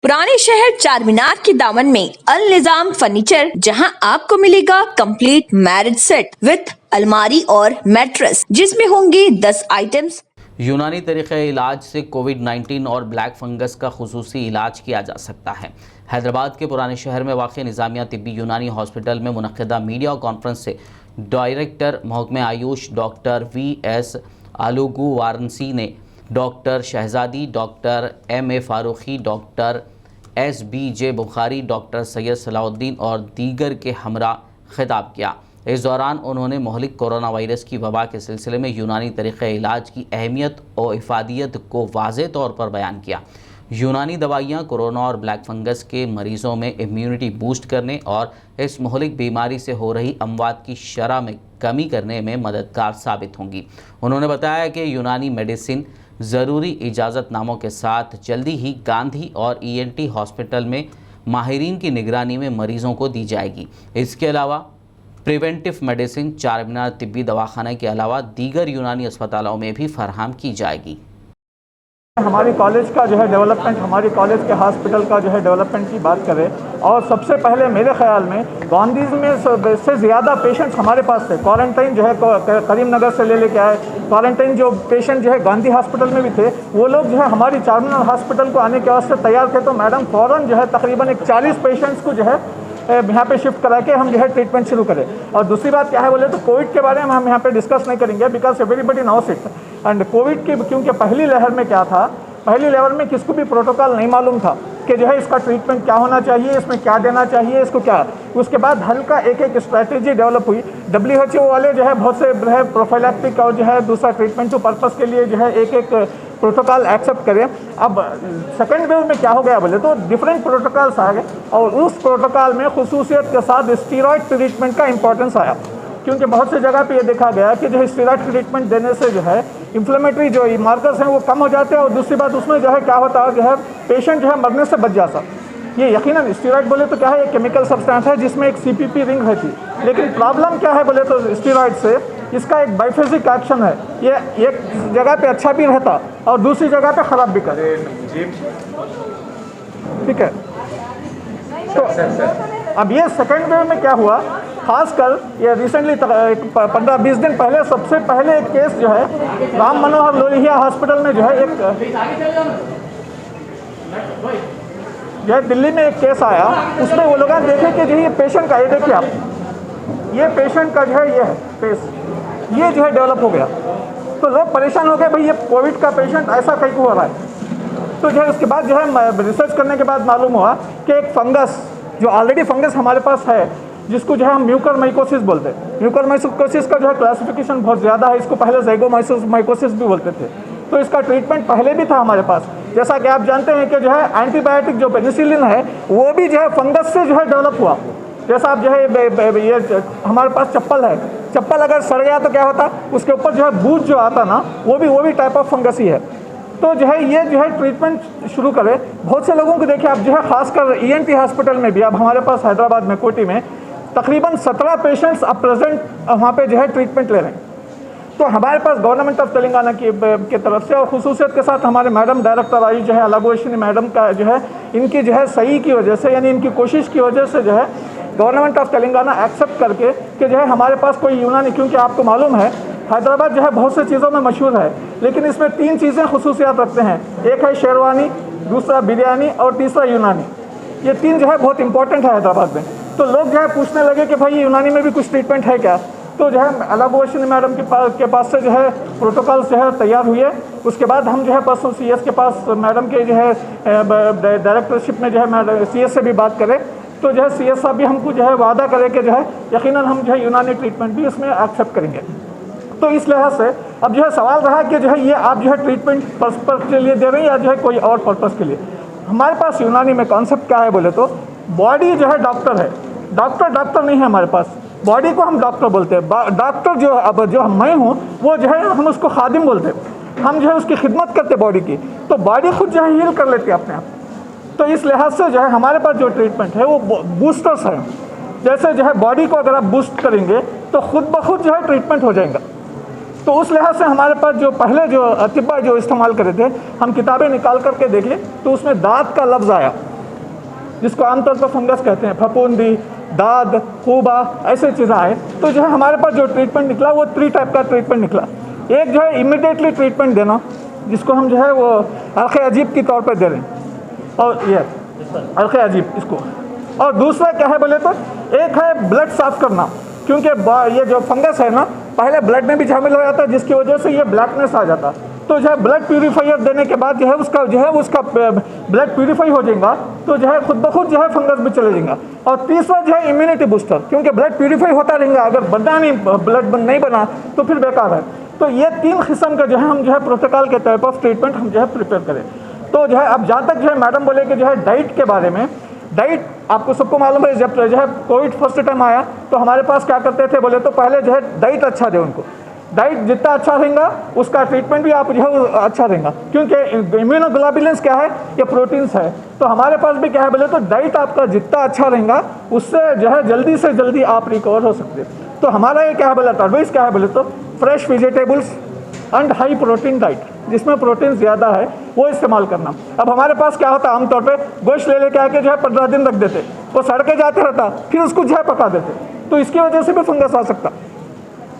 पुराने शहर चारमीनार के दामन में अल निजाम फर्नीचर, जहां आपको मिलेगा कंप्लीट मैरिज सेट विद अलमारी और मैट्रेस, जिसमें होंगे 10 आइटम्स। यूनानी तरीक़े इलाज से कोविड-19 और ब्लैक फंगस का खुसूसी इलाज किया जा सकता है। हैदराबाद के पुराने शहर में वाक़ निज़ामिया तिब्बी यूनानी हॉस्पिटल में मुनक़्क़दा मीडिया कॉन्फ्रेंस से डायरेक्टर महकमे आयुष डॉक्टर वी.एस. आलूगू वाराणसी ने doctor Shahzadi, doctor M.A. Farooqui, doctor S.B.J. Bukhari, doctor Syed Salahuddin और दीगर के हमरा खिताब किया। इस दौरान उन्होंने मोहलिक कोरोना वायरस की वबा के सिलसिले में यूनानी तरीक़े इलाज की अहमियत और इफ़ादियत को वाज़ेह तौर पर बयान किया। यूनानी दवाइयाँ कोरोना और ब्लैक फंगस के मरीज़ों में इम्यूनिटी बूस्ट करने और इस मोहलिक बीमारी से हो रही अमवात की शरह में कमी करने में मददगार साबित होंगी। उन्होंने बताया कि यूनानी मेडिसिन ज़रूरी इजाज़तनामों के साथ जल्दी ही गांधी और ENT हॉस्पिटल में माहिरीन की निगरानी में मरीज़ों को दी जाएगी। इसके अलावा प्रिवेंटिव मेडिसिन चारमीनार तिब्बी दवाखाना के अलावा दीगर यूनानी अस्पतालों में भी फराहम की जाएगी। हमारी कॉलेज का जो है डेवलपमेंट, हमारी कॉलेज के हॉस्पिटल का जो है डेवलपमेंट की बात करें, और सबसे पहले मेरे ख्याल में गांधीज में से ज़्यादा पेशेंट्स हमारे पास थे। क्वारंटाइन जो है करीम नगर से लेके आए, क्वारंटाइन जो पेशेंट जो है गांधी हॉस्पिटल में भी थे, वो लोग जो है हमारी चारमीनार हॉस्पिटल को आने के वास्ते तैयार थे। तो मैडम फ़ौरन जो है तकरीबन 40 पेशेंट्स को जो है यहाँ पे शिफ्ट करा के हम जो है ट्रीटमेंट शुरू करें। और दूसरी बात क्या है बोले तो कोविड के बारे में हम यहाँ पे डिस्कस नहीं करेंगे, because everybody knows it. And Covid की क्योंकि पहली लहर में क्या था, पहली लहर में किसको भी प्रोटोकॉल नहीं मालूम था कि जो है इसका ट्रीटमेंट क्या होना चाहिए, इसमें क्या देना चाहिए, इसको क्या। उसके बाद हल्का एक स्ट्रैटेजी डेवलप हुई। WHO वाले जो है बहुत से जो है प्रोफाइलैक्टिक और जो है दूसरा ट्रीटमेंट टू पर्पस के लिए जो है एक प्रोटोकॉल एक्सेप्ट करें। अब सेकेंड वेव में क्या हो गया बोले तो डिफरेंट प्रोटोकॉल्स आ गए, और उस प्रोटोकॉल में खुसूसियत के साथ स्टीरॉयड ट्रीटमेंट का इंपॉर्टेंस आया, क्योंकि बहुत से जगह पे ये देखा गया कि जो है स्टीरॉयड ट्रीटमेंट देने से जो है इन्फ्लेमेटरी जो मार्कर्स हैं वो कम हो जाते हैं, और दूसरी बात उसमें जो है क्या होता है, जो है पेशेंट जो है मरने से बच जाता। ये यकीनन स्टीरॉयड बोले तो क्या है, एक केमिकल सब्सटेंस है जिसमें एक CPP रिंग रहती, लेकिन प्रॉब्लम क्या है बोले तो स्टीरॉयड से इसका एक बाइफेजिक एक्शन है। ये एक जगह पे अच्छा भी रहता और दूसरी जगह पे ख़राब भी करे। ठीक है, तो अब ये सेकेंड वेव में क्या हुआ, खासकर ये रिसेंटली 15-20 दिन पहले सबसे पहले एक केस जो है राम मनोहर लोहिया हॉस्पिटल में जो है दिल्ली में एक केस आया। उसमें वो लोग देखे कि जो ये पेशेंट का, ये देखिए आप, ये पेशेंट का जो है ये है फेस, ये जो है डेवलप हो गया। तो लोग परेशान हो गए, भाई ये कोविड का पेशेंट ऐसा कहीं हो रहा है। तो जो है उसके बाद जो है रिसर्च करने के बाद मालूम हुआ कि एक फंगस जो ऑलरेडी फंगस हमारे पास है, जिसको जो है हम म्यूकरमाइकोसिस बोलते हैं। म्यूकरमाइकोसिस का जो है क्लासिफिकेशन बहुत ज़्यादा है, इसको पहले ज़ाइगोमाइकोसिस भी बोलते थे। तो इसका ट्रीटमेंट पहले भी था हमारे पास। जैसा कि आप जानते हैं कि जो है एंटीबायोटिक जो पेनिसिलिन है वो भी जो है फंगस से जो है डेवलप हुआ। जैसा आप जो है ये हमारे पास चप्पल है, चप्पल अगर सड़ गया तो क्या होता, उसके ऊपर जो है बूझ जो आता ना, वो भी टाइप ऑफ फंगस ही है। तो जो है ये जो है ट्रीटमेंट शुरू करें। बहुत से लोगों को देखिए आप जो है खासकर ENT हॉस्पिटल में भी, अब हमारे पास हैदराबाद में कोटी में तकरीबन 17 पेशेंट्स अब प्रेजेंट वहाँ पे जो है ट्रीटमेंट ले रहे हैं। तो हमारे पास गवर्नमेंट ऑफ तेलंगाना की तरफ से और खुसूसियत के साथ हमारे मैडम डायरेक्टर आई जो है अलागोशिनी मैडम का जो है इनकी जो है सही की वजह से, यानी इनकी कोशिश की वजह से जो है गवर्नमेंट ऑफ तेलंगाना एक्सेप्ट करके कि जो है हमारे पास कोई यूनानी, क्योंकि आपको मालूम है हैदराबाद जो है बहुत से चीज़ों में मशहूर है, लेकिन इसमें 3 चीज़ें खुसूसियात रखते हैं। एक है शेरवानी, दूसरा बिरयानी और तीसरा यूनानी। ये 3 जो है बहुत इंपॉर्टेंट है हैदराबाद में। तो लोग जो है पूछने लगे कि भाई यूनानी में भी कुछ ट्रीटमेंट है क्या। तो जो है अलागोशिनी मैडम के पास से जो है प्रोटोकॉल जो है तैयार हुए। उसके बाद हम जो है परसों CS के पास मैडम के जो है डायरेक्टरशिप में जो है CS से भी बात करें, तो जो है CS साहब भी हमको जो है वादा करें कि जो है यकीनन हम जो है यूनानी ट्रीटमेंट भी इसमें एक्सेप्ट करेंगे। तो इस लिहाज से अब जो है सवाल रहा कि जो है ये आप जो है ट्रीटमेंट पर्पस के लिए दे रहे हैं या जो है कोई और पर्पस के लिए। हमारे पास यूनानी में कॉन्सेप्ट क्या है बोले तो बॉडी जो है डॉक्टर है, डॉक्टर नहीं है हमारे पास, बॉडी को हम डॉक्टर बोलते हैं। डॉक्टर जो अब जो मैं हूँ वो जो है हम उसको खादिम बोलते हैं, हम जो है उसकी खिदमत करते बॉडी की, तो बॉडी खुद जो है हील कर लेती है अपने आप। तो इस लिहाज से जो है हमारे पास जो ट्रीटमेंट है वो बूस्टर्स हैं। जैसे जो है बॉडी को अगर आप बूस्ट करेंगे तो खुद ब खुद जो है ट्रीटमेंट हो जाएगा। तो उस लिहाज से हमारे पास जो पहले जो अतिब्बा जो इस्तेमाल करे थे, हम किताबें निकाल करके देखें तो उसमें दांत का लफ्ज़ आया। जिसको आमतौर पर फंगस कहते हैं, फफूंदी, दाद, खूबा, ऐसी चीज़ें आए, तो जो है हमारे पास जो ट्रीटमेंट निकला वो 3 टाइप का ट्रीटमेंट निकला। एक जो है इमीडिएटली ट्रीटमेंट देना, जिसको हम जो है वो अर्क़े अजीब के तौर पर दे रहे हैं, और ये अर्क़े अजीब इसको। और दूसरा क्या है बोले तो एक है ब्लड साफ करना, क्योंकि ये जो फंगस है ना पहले ब्लड में भी शामिल हो जाता है, जिसकी वजह से ये ब्लैकनेस आ जाता है। तो जो है ब्लड प्यूरीफायर देने के बाद जो है उसका ब्लड प्यूरीफाई हो जाएगा, तो जो है खुद ब खुद जो है फंगस भी चले जाएगा। और तीसरा जो है इम्यूनिटी बूस्टर, क्योंकि ब्लड प्यूरीफाई होता रहेगा, अगर ब्लड नहीं बना तो फिर बेकार है। तो ये 3 किस्म का जो है हम जो है प्रोटोकॉल के टाइप ऑफ ट्रीटमेंट हम जो है प्रिपेयर करें। तो जो है अब जहाँ तक जो है मैडम बोले कि जो है डाइट के बारे में, डाइट आपको सबको मालूम है, जब जो है कोविड फर्स्ट टाइम आया तो हमारे पास क्या करते थे बोले तो पहले जो है डाइट अच्छा दे उनको। डाइट जितना अच्छा रहेगा उसका ट्रीटमेंट भी आप जो है अच्छा रहेगा, क्योंकि इम्यूनोग्लोबुलिन्स क्या है, ये प्रोटीन्स है। तो हमारे पास भी क्या है बोले तो डाइट आपका जितना अच्छा रहेगा उससे जो है जल्दी से जल्दी आप रिकवर हो सकते हैं। तो हमारा ये क्या है बोला, एडवाइस क्या है बोले तो fresh vegetables and high protein diet, जिसमें प्रोटीन ज़्यादा है, वो इस्तेमाल करना। अब हमारे पास क्या होता है, आमतौर पे गोश्त ले लेके आके जो है 15 दिन रख देते, वो सड़ के जाते रहता, फिर उसको जो है पका देते, तो इसकी वजह से भी फंगस आ सकता।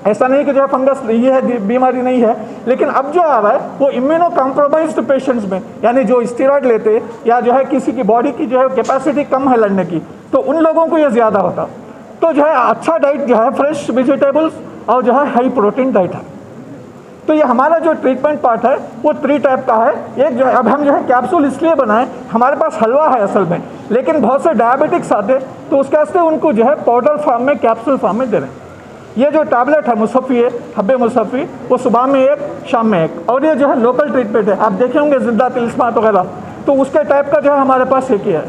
ऐसा नहीं कि जो है फंगस ये है बीमारी नहीं है, लेकिन अब जो आ रहा है वो इम्यूनो कॉम्प्रोमाइज्ड पेशेंट्स में, यानी जो स्टेरॉइड लेते या जो है किसी की बॉडी की जो है कैपेसिटी कम है लड़ने की, तो उन लोगों को ये ज़्यादा होता। तो जो है अच्छा डाइट जो है फ्रेश वेजिटेबल्स और जो है हाई प्रोटीन डाइट है। तो ये हमारा जो ट्रीटमेंट पार्ट है वो 3 टाइप का है। एक जो है अब हम जो है कैप्सूल इसलिए बनाए, हमारे पास हलवा है असल में, लेकिन बहुत से डायबिटिक्स आते तो उसके वास्ते उनको जो है पाउडर फॉर्म में, कैप्सूल फॉर्म में दे रहे हैं। ये जो टैबलेट है मुसफ़ी है, हब्बे मुसफ़ी, वो सुबह में 1, शाम में 1, और ये जो है लोकल ट्रीटमेंट है, आप देखे होंगे जिंदा तिलिस्मात वगैरह, तो उसके टाइप का जो है हमारे पास एक ही है।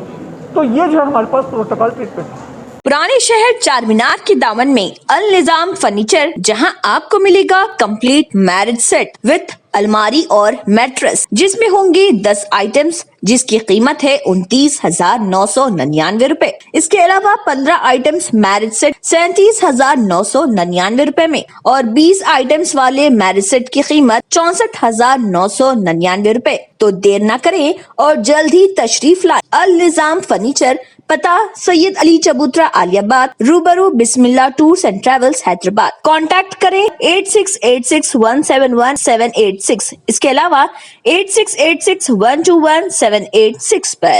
तो ये जो है हमारे पास प्रोटोकॉल ट्रीटमेंट है। पुराने शहर चारमीनार के दामन में अल निजाम फर्नीचर, जहां आपको मिलेगा कंप्लीट मैरिज सेट विथ अलमारी और मैट्रेस, जिसमें होंगे 10 आइटम्स, जिसकी कीमत है 29,999 रुपए। इसके अलावा 15 आइटम्स मैरिज सेट 37,999 रुपए में, और 20 आइटम्स वाले मैरिज सेट की कीमत 64,999 रुपए। तो देर न करें और जल्द ही तशरीफ लाएं। अल निजाम फर्नीचर, पता Syed Ali Chabutra Aliabad, Rubaru Bismillah tours and travels Hyderabad. Contact करें 8686171786। इसके अलावा 8686121786 पर।